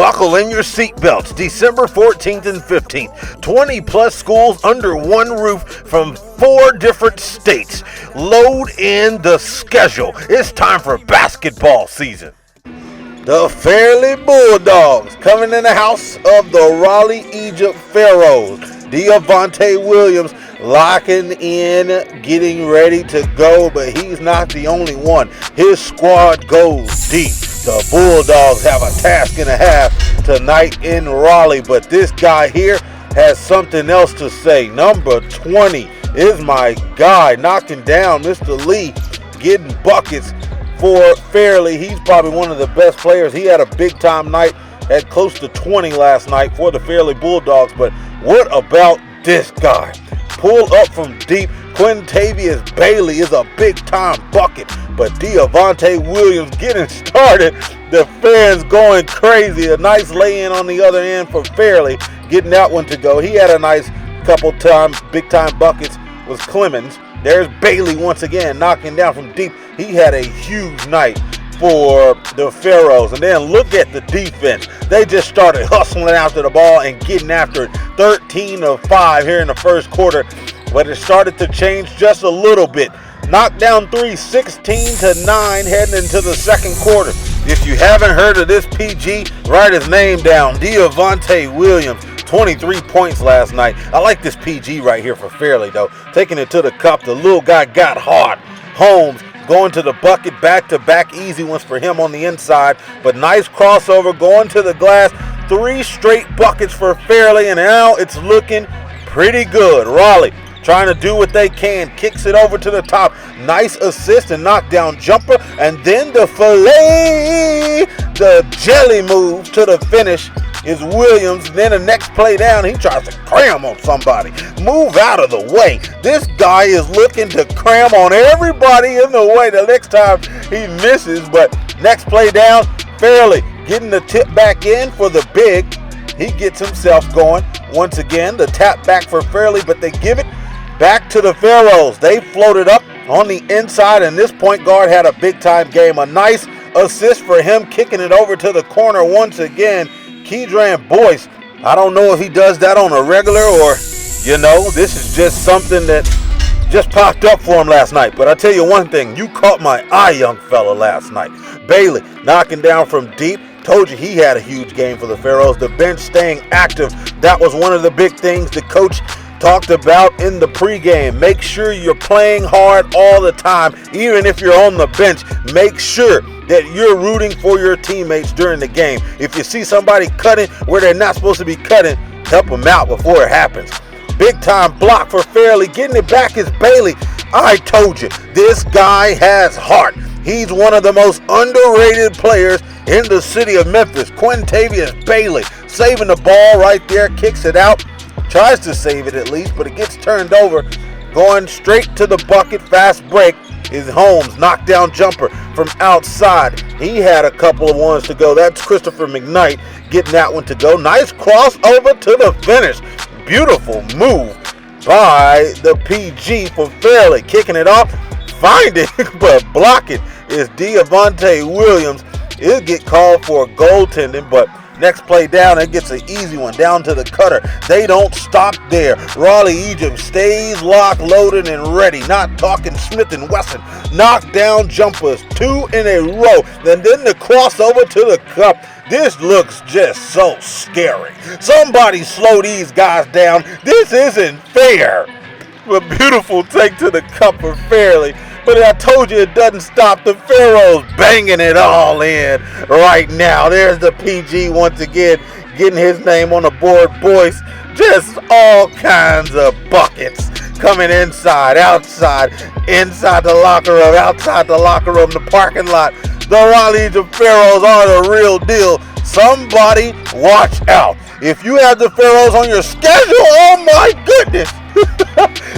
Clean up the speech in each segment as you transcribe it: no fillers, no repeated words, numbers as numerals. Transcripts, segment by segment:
Buckle in your seatbelts. December 14th and 15th. 20 plus schools under one roof from 4 different states. Load in the schedule. It's time for basketball season. The Fairley Bulldogs coming in the house of the Raleigh-Egypt Pharaohs. Devontae Williams locking in, getting ready to go, but he's not the only one. His squad goes deep. The Bulldogs have a task and a half tonight in Raleigh, but this guy here has something else to say. Number 20 is my guy, knocking down Mr. Lee, getting buckets for Fairley. He's probably one of the best players. He had a big-time night, had close to 20 last night for the Fairley Bulldogs, but what about this guy? Pull up from deep. Quintavious Bailey is a big-time bucket, but Devontae Williams getting started. The fans going crazy. A nice lay-in on the other end for Fairley, getting that one to go. He had a nice couple times, big-time buckets was Clemens. There's Bailey once again, knocking down from deep. He had a huge night for the Pharaohs. And then look at the defense. They just started hustling after the ball and getting after it. 13 of 5 here in the first quarter, but it started to change just a little bit. Knocked down 3, 16-9 heading into the second quarter. If you haven't heard of this PG, write his name down. Devontae Williams, 23 points last night. I like this PG right here for Fairley, though. Taking it to the cup. The little guy got hard. Holmes going to the bucket, back-to-back easy ones for him on the inside. But nice crossover, going to the glass. 3 straight buckets for Fairley, and now it's looking pretty good. Raleigh trying to do what they can. Kicks it over to the top. Nice assist and knockdown jumper. And then the fillet, the jelly move to the finish is Williams. And then the next play down, he tries to cram on somebody. Move out of the way. This guy is looking to cram on everybody in the way. The next time he misses, but next play down, Fairley getting the tip back in for the big. He gets himself going. Once again, the tap back for Fairley, but they give it back to the Pharaohs. They floated up on the inside, and this point guard had a big-time game. A nice assist for him, kicking it over to the corner once again. Keydran Boyce, I don't know if he does that on a regular or, this is just something that just popped up for him last night. But I tell you one thing, you caught my eye, young fella, last night. Bailey knocking down from deep. Told you he had a huge game for the Pharaohs. The bench staying active. That was one of the big things the coach talked about in the pregame. Make sure you're playing hard all the time. Even if you're on the bench, make sure that you're rooting for your teammates during the game. If you see somebody cutting where they're not supposed to be cutting, help them out before it happens. Big time block for Fairley. Getting it back is Bailey. I told you, this guy has heart. He's one of the most underrated players in the city of Memphis. Quintavious Bailey saving the ball right there, kicks it out. Tries to save it at least, but it gets turned over. Going straight to the bucket, fast break is Holmes. Knockdown jumper from outside. He had a couple of ones to go. That's Christopher McKnight getting that one to go. Nice crossover to the finish. Beautiful move by the PG for Fairley. Kicking it off, finding, but blocking is Devontae Williams. It'll get called for goaltending, but next play down, it gets an easy one down to the cutter. They don't stop there. Raleigh-Egypt stays locked, loaded, and ready. Not talking Smith & Wesson. Knockdown jumpers, 2 in a row. And then the crossover to the cup. This looks just so scary. Somebody slow these guys down. This isn't fair. A beautiful take to the cup for Fairley. But I told you it doesn't stop. The Pharaohs banging it all in right now. There's the PG once again, getting his name on the board. Boyce, just all kinds of buckets coming inside, outside, inside the locker room, outside the locker room, the parking lot. The Raleigh-Egypt Pharaohs are the real deal. Somebody watch out. If you have the Pharaohs on your schedule, oh my goodness.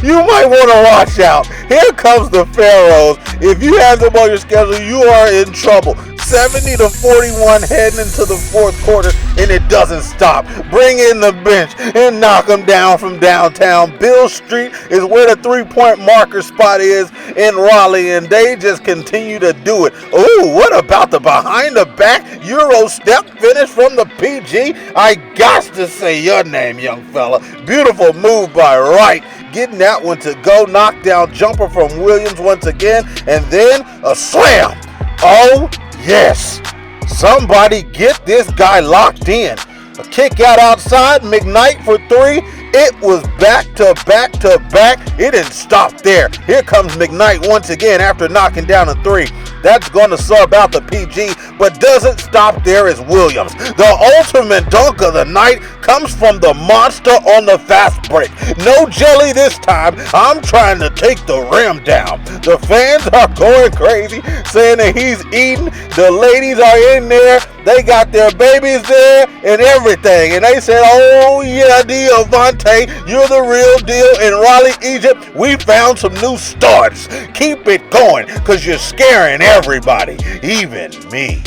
You might want to watch out. Here comes the Pharaohs. If you have them on your schedule, you are in trouble. 70-41 heading into the fourth quarter, and it doesn't stop. Bring in the bench and knock them down from downtown. Bill Street is where the three-point marker spot is in Raleigh, and they just continue to do it. Ooh, what about the behind-the-back Euro step finish from the PG? I got to say your name, young fella. Beautiful move by Wright, getting that one to go. Knockdown jumper from Williams once again, and then a slam. Oh, yes. Somebody get this guy locked in. A kick out outside, McKnight for three. It was back to back to back. It didn't stop there. Here comes McKnight once again after knocking down a three. That's going to sub out the PG, but doesn't stop there as Williams. The ultimate dunk of the night comes from the monster on the fast break. No jelly this time. I'm trying to take the rim down. The fans are going crazy, saying that he's eating. The ladies are in there. They got their babies there and everything. And they said, oh yeah, Devontae, you're the real deal. In Raleigh-Egypt, we found some new starts. Keep it going, because you're scaring everybody, even me.